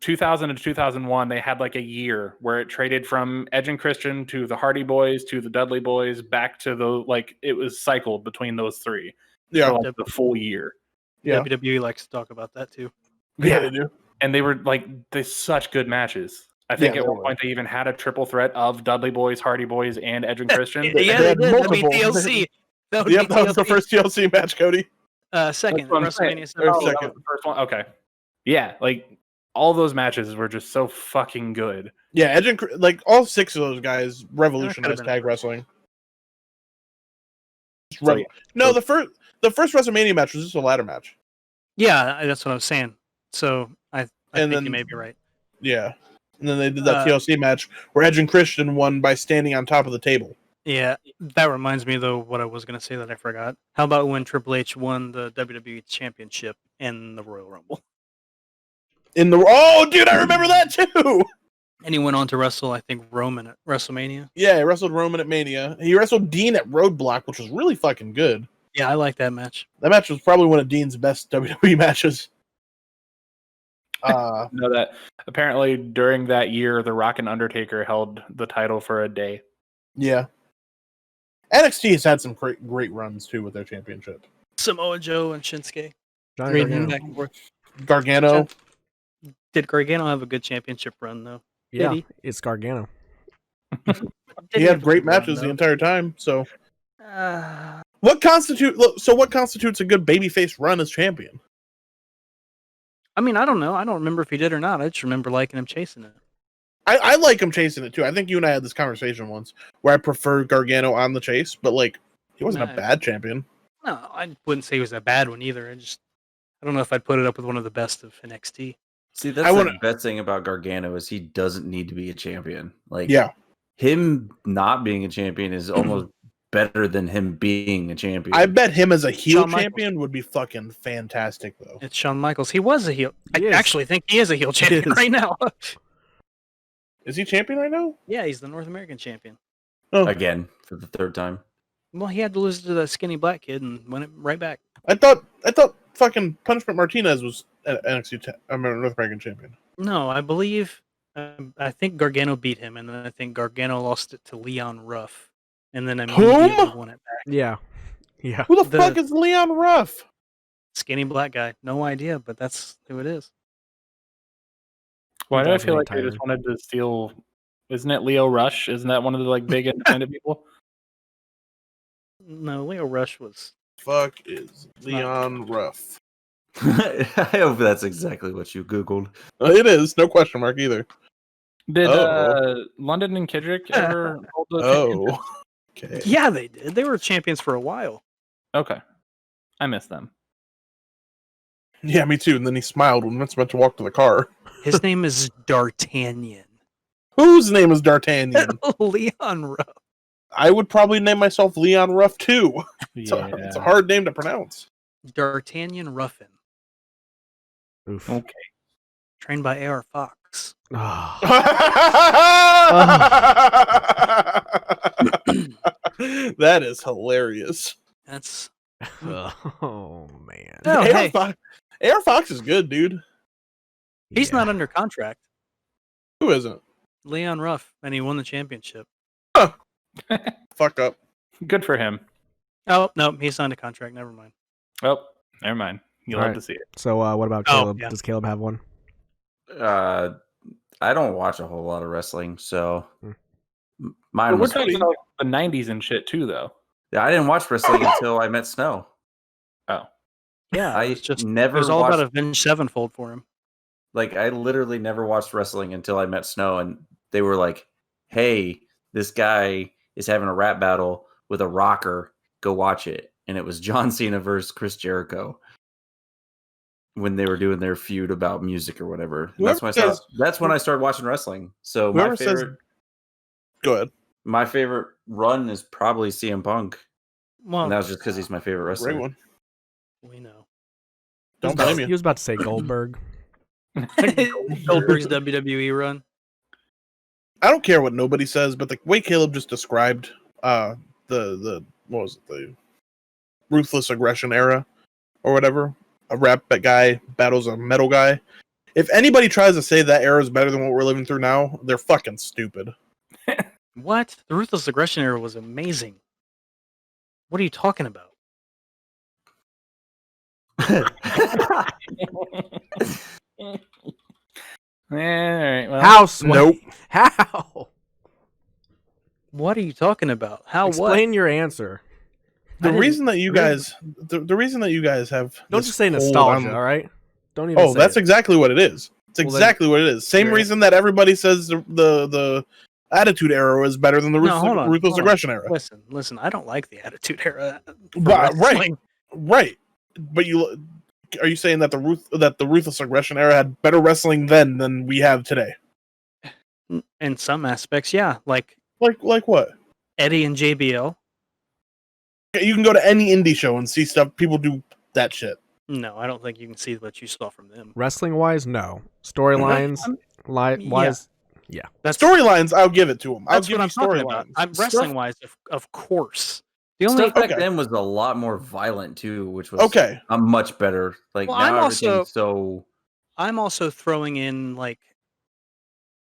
2000 to 2001, they had like a year where it traded from Edge and Christian to the Hardy Boys to the Dudley Boys back to the like it was cycled between those three Yeah. for like the full year. Yeah. WWE likes to talk about that too. Yeah, they do. And they were like such good matches. I think Yeah, at they one were. point they even had a triple threat of Dudley Boys, Hardy Boys, and Edge and Christian. Yeah, They they had did. That'd be multiple. TLC. That would Yep, be that was the TLC. first TLC match, Cody. Second, That's what I'm saying. WrestleMania Or 17. Oh, that was second. the first one. Okay. Yeah, like all those matches were just so fucking good. Yeah, Edge and like all 6 of those guys That revolutionized could've been tag the wrestling. So, yeah. No, the first WrestleMania match was just a ladder match. Yeah, that's what I was saying. So I And think then- you may be right. Yeah, and then they did that TLC match where Edge and Christian won by standing on top of the table. Yeah, that reminds me though what I was gonna say that I forgot. How about when Triple H won the WWE Championship in the Royal Rumble, Oh, dude, I remember that too. and he went on to wrestle, I think, Roman at WrestleMania. Yeah, he wrestled Roman at Mania. He wrestled Dean at Roadblock, which was really fucking good. Yeah, I like that match. That match was probably one of Dean's best WWE matches. Know that apparently during that year, The Rock and Undertaker held the title for a day. Yeah. NXT has had some great runs too with their championship. Samoa Joe and Shinsuke. Johnny Great Gargano. back and forth. Gargano. Did Gargano have a good championship run though? Yeah, Did he? it's Gargano. Did He have had a great good run, matches the though? entire time. So Uh, what constitutes a good babyface run as champion? I mean, I don't know. I don't remember if he did or not. I just remember liking him chasing it. I like him chasing it too. I think you and I had this conversation once where I prefer Gargano on the chase, but like he wasn't a Nah. bad champion. No, I wouldn't say he was a bad one either. I don't know if I'd put it up with one of the best of NXT. See, that's the best thing about Gargano is he doesn't need to be a champion. Like, Yeah. him not being a champion is almost better than him being a champion. I bet him as a heel Shawn Michaels. champion would be fucking fantastic though. It's Shawn Michaels. He was a heel. I He is. actually think he is a heel champion is. right now. Is he champion right now? Yeah, he's the North American champion. Oh, Again for the third time. Well, he had to lose to the skinny black kid and win it right back. I thought fucking Punishment Martinez was NXT North American champion. No, I believe. I think Gargano beat him, and then I think Gargano lost it to Leon Ruff, and then immediately won it back. Yeah. Yeah. Who the The- fuck is Leon Ruff? Skinny black guy. No idea, but that's who it is. Why do I feel Definitely like they just tired. wanted to steal? Isn't it Leo Rush? Isn't that one of the like big independent people? No, Leo Rush was. Fuck is Leon Ruff? I hope that's exactly what you Googled. It is no question mark either. Did Oh. London and Kidrick ever hold the championship? Oh, okay. Yeah, they did. They were champions for a while. Okay, I missed them. Yeah, me too. And then he smiled when Vince went to walk to the car. His name is D'Artagnan. Whose name is D'Artagnan? Leon Ruff. I would probably name myself Leon Ruff too. It's a hard name to pronounce. D'Artagnan Ruffin. Oof. Okay. Trained by A.R. Fox. Ah. That is hilarious. That's. Oh man. No, AR hey, Fox, AR Fox is good, dude. he's Yeah. not under contract. Who isn't? Leon Ruff, and he won the championship. Fuck up. Good for him. Oh, no, he signed a contract. Never mind. Oh, never mind. You'll All have right. to see it. So what about Oh, Caleb? yeah. Does Caleb have one? I don't watch a whole lot of wrestling, so Hmm. mine But we're was. talking about the '90s and shit too, though. I didn't watch wrestling until I met Snow. Oh, Yeah, I it's just never it was all watched. about Avenged Sevenfold for him. Like, I literally never watched wrestling until I met Snow, and they were like, "Hey, this guy is having a rap battle with a rocker. Go watch it." And it was John Cena versus Chris Jericho when they were doing their feud about music or whatever. And Whoever that's when I started. says- That's when I started watching wrestling. So Whoever my says- favorite. Go ahead. My favorite run is probably CM Punk, Well, and that was just because he's my favorite wrestler. Great one. we know. Don't blame you. He was about to say Goldberg. Goldberg's WWE run. I don't care what nobody says, but the way Caleb just described the what was it, the ruthless aggression era or whatever, a rap guy battles a metal guy. If anybody tries to say that era is better than what we're living through now, they're fucking stupid. What? The ruthless aggression era was amazing. What are you talking about? All right. Well, How? Sway? Nope. How? What are you talking about? How? Explain your answer. The didn't- reason that you guys, the reason that you guys have Don't this just say hold nostalgia, on- all right? Don't even. Oh, say that's it. exactly what it is. It's Well, exactly what it is. Same you're- reason that everybody says the Attitude Era was better than the No, hold on, Ruthless hold on. Aggression Era. Listen. I don't like the Attitude Era. for But, right, wrestling. right. But are you saying that the Ruthless Aggression Era had better wrestling then than we have today? In some aspects, yeah. Like Like what? Eddie and JBL. You can go to any indie show and see stuff. People do that shit. No, I don't think you can see what you saw from them. Wrestling wise, no. Storylines, wise, That's Storylines, I'll give it to them. I'll That's give what you I'm talking about. storylines. I'm wrestling wise, of course. The only Stuff back Okay. then was a lot more violent too, which was Okay. a much better. Like Well, now I'm everything's so. I'm also throwing in like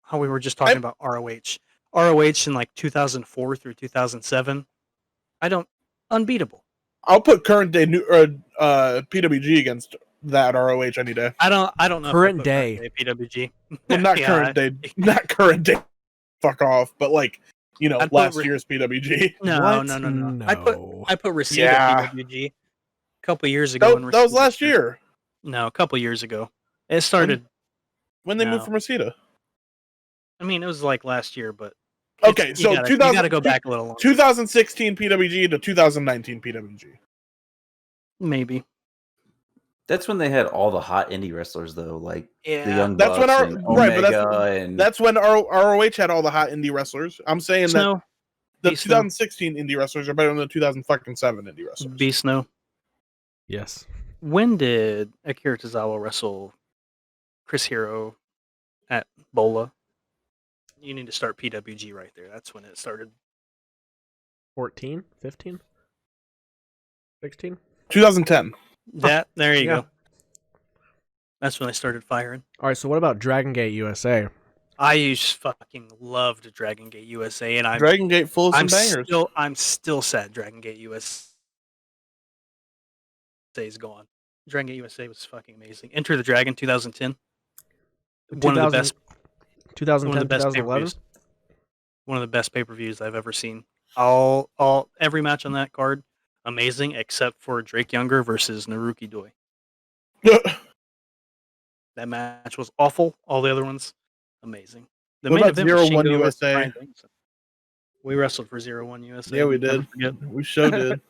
how we were just talking about ROH in like 2004 through 2007. I don't unbeatable. I'll put current day PWG against that ROH any day. I don't know. Current if I put day. PWG. Well, not Yeah, current day, not current day. Fuck off. But like, I'd put last year's PWG. No, What? no. No. I put Reseda Yeah. PWG a couple years ago. That was last year No, a couple years ago. It started. when they No. moved from Reseda. I mean, it was like last year, but Okay, you so gotta, you gotta go back a little longer. 2016 PWG to 2019 PWG. Maybe. That's when they had all the hot indie wrestlers, though, like the Yeah. Young That's when Bucks our and right, but Omega and that's when ROH had all the hot indie wrestlers. I'm saying that Snow. the Beast Snow. 2016 indie wrestlers are better than the 2007 indie wrestlers. B Snow. yes. When did Akira Tozawa wrestle Chris Hero at Bola? You need to start PWG right there. That's when it started. 14, 15, 16. 2010. There you Yeah. go. That's when I started firing. All right. So what about Dragon Gate USA? I fucking loved Dragon Gate USA, and Dragon Gate full of some bangers. I'm still sad Dragon Gate USA is gone. Dragon Gate USA was fucking amazing. Enter the Dragon 2010. One of the best 2010, best 2011. pay-per-views. One of the best pay-per-views I've ever seen. Every match on that card, amazing, except for Drake Younger versus Naruki Doi. That match was awful. All the other ones, amazing. The What main about event was 01 Shingo versus USA? Bryan Danielson. We wrestled for 01 USA. Yeah, we Never did. forget. We so did.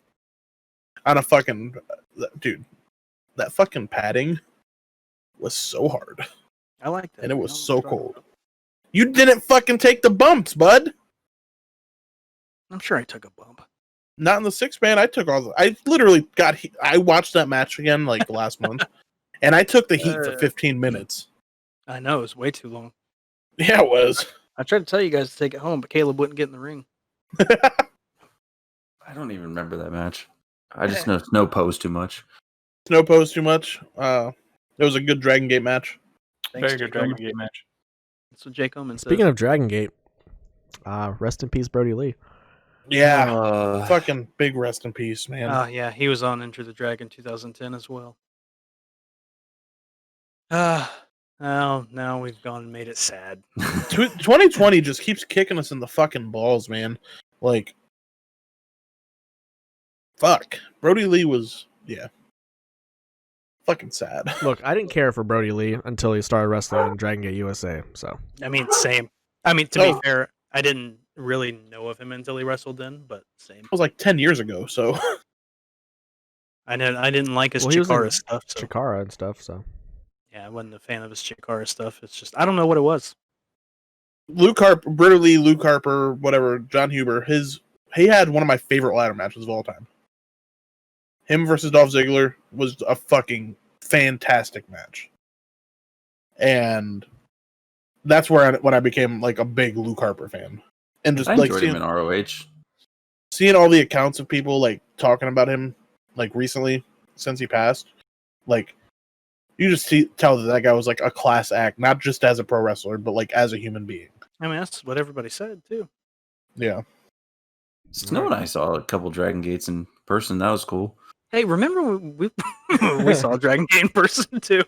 On a fucking dude, that fucking padding was so hard, I like that. and it I was don't know so what you're talking cold. about. You didn't fucking take the bumps, bud. I'm sure I took a bump. Not in the 6-man. I took all the. I literally got. I watched that match again like last month, and I took the heat for 15 minutes. I know, it was way too long. Yeah, it was. I tried to tell you guys to take it home, but Caleb wouldn't get in the ring. I don't even remember that match. I just know Snow posed too much. Snow posed too much. It was a good Dragon Gate match. Thanks, very good Jake Dragon Omen. Gate match. That's what Jake Omen Speaking says. of Dragon Gate, rest in peace, Brody Lee. Yeah, fucking big rest in peace, man. Oh, yeah, he was on Enter the Dragon 2010 as well. Well, now we've gone and made it sad. 2020 just keeps kicking us in the fucking balls, man. Like, fuck. Brody Lee was, fucking sad. Look, I didn't care for Brody Lee until he started wrestling in Dragon Gate USA. So I mean, same. I mean, to be fair, I didn't really know of him until he wrestled then, but same. It was like 10 years ago, so. I didn't like his Well, he was in Chikara stuff. So. Chikara and stuff. So Yeah, I wasn't a fan of his Chikara stuff. It's just I don't know what it was. Luke Harper, whatever, John Huber, he had one of my favorite ladder matches of all time. Him versus Dolph Ziggler was a fucking fantastic match. And that's when I became like a big Luke Harper fan. And just I like enjoyed him in ROH. seeing all the accounts of people like talking about him like recently since he passed, like you just tell that guy was like a class act, not just as a pro wrestler, but like as a human being. I mean, that's what everybody said too. Yeah. Snow and I saw a couple Dragon Gates in person. That was cool. Hey, remember we we saw Dragon Gate in person too?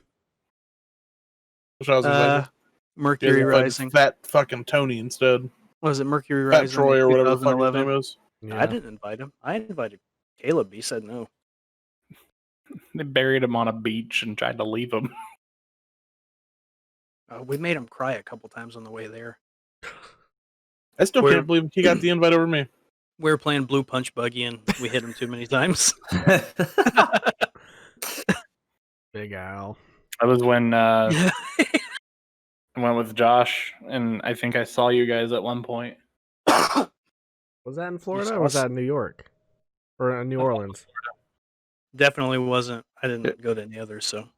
Which I was invited. Mercury Yeah, Rising. fat fucking Tony instead. Was it Mercury Fat Rising? Troy or whatever the fuck his 2011? name is. Yeah. I didn't invite him. I invited Caleb. He said no. They buried him on a beach and tried to leave him. We made him cry a couple times on the way there. I still Where- can't believe he got the invite over me. We were playing Blue Punch Buggy and we hit him too many times. Big Al. That was when Yeah. I went with Josh, and I think I saw you guys at one point. Was that in Florida or was that in New York? Or in New Orleans? Definitely wasn't. I didn't go to any others, so.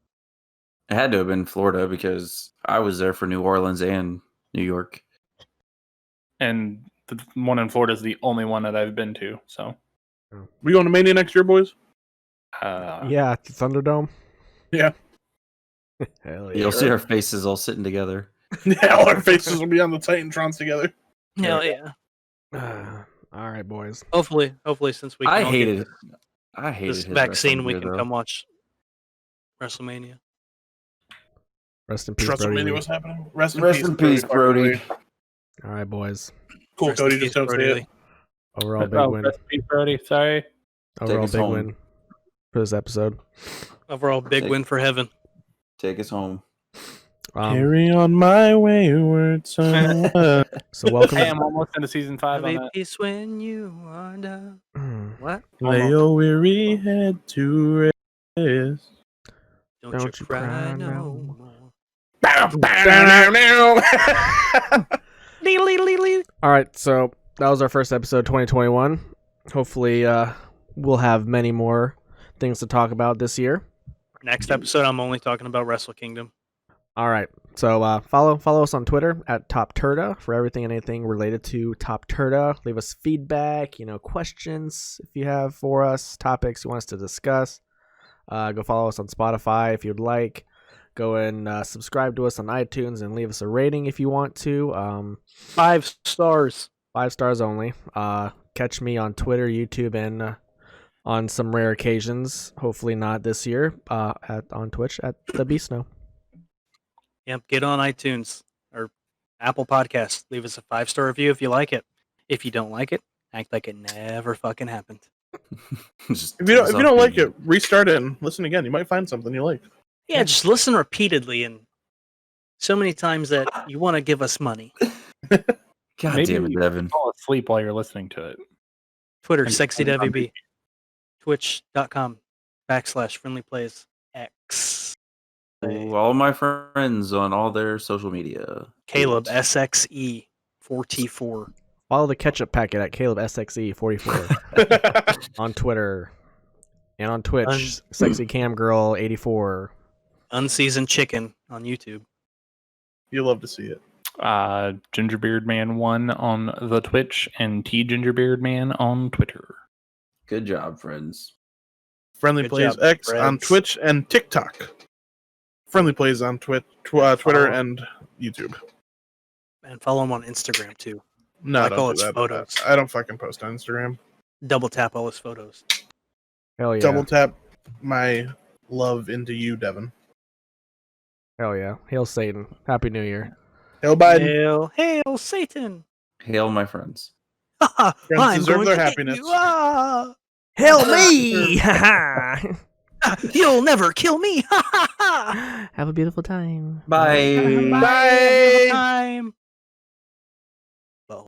It had to have been Florida because I was there for New Orleans and New York. And the one in Florida is the only one that I've been to. So, We going to Mania next year, boys? Yeah, the Thunderdome. Yeah. Hell yeah. You'll see our faces all sitting together. Yeah, all our faces will be on the Titantrons together. Hell yeah. All right, boys. Hopefully, since we can I all hated get I hated this his vaccine, we wrestling can gear, come though. watch WrestleMania. Rest in peace, Brody. WrestleMania Lee. was happening. Rest in peace, Brody. All right, boys. Cool, Rest in Cody. peace, Just don't Brody say Lee. it. Overall big win. rest in peace, Brody. Sorry. Overall us big home. win for this episode. Overall, big Take- win for heaven. Take us home. Carry on my wayward son. So welcome. Hey, I'm almost into season 5 on Have a that. peace when you are down. What? Lay your weary head to rest. Don't you cry no more. All right, so that was our first episode 2021. Hopefully we'll have many more things to talk about this year. Next episode, I'm only talking about Wrestle Kingdom. All right, so follow us on Twitter at TOPTERTA for everything and anything related to TOPTERTA. Leave us feedback, questions if you have for us, topics you want us to discuss. Go follow us on Spotify if you'd like. Go and subscribe to us on iTunes and leave us a rating if you want to. 5 stars. 5 stars only. Catch me on Twitter, YouTube, and on some rare occasions, hopefully not this year, on Twitch at the Beasno. Yep, get on iTunes or Apple Podcasts. Leave us a 5-star review if you like it. If you don't like it, act like it never fucking happened. Just If you don't like it, restart it and listen again. You might find something you like. Yeah, just listen repeatedly and so many times that you want to give us money. God Maybe damn it, you Devin. fall asleep while you're listening to it. Twitter, And- SexyWB. Twitch.com/friendlyplaysx. To all my friends on all their social media. Caleb SXE4T4. Follow the ketchup packet at Caleb SXE44 on Twitter and on Twitch. Sexy Cam Girl 84. Unseasoned Chicken on YouTube. You'll love to see it. Gingerbeard Man 1 on the Twitch and T Gingerbeard Man on Twitter. Good job, friends. Friendly Good Plays job, X on friends. Twitch and TikTok. Friendly Plays on Twitter and YouTube. And follow him on Instagram too. No, Like don't all do his that. photos. I don't fucking post on Instagram. Double tap all his photos. Hell yeah. Double tap my love into you, Devin. Hell yeah. Hail Satan. Happy New Year. Hail Biden. Hail Satan! Hail, my friends. I'm deserve going their to hit happiness. you. Ah! Hail me! You'll never kill me. Have a beautiful time. Bye. Bye. Time.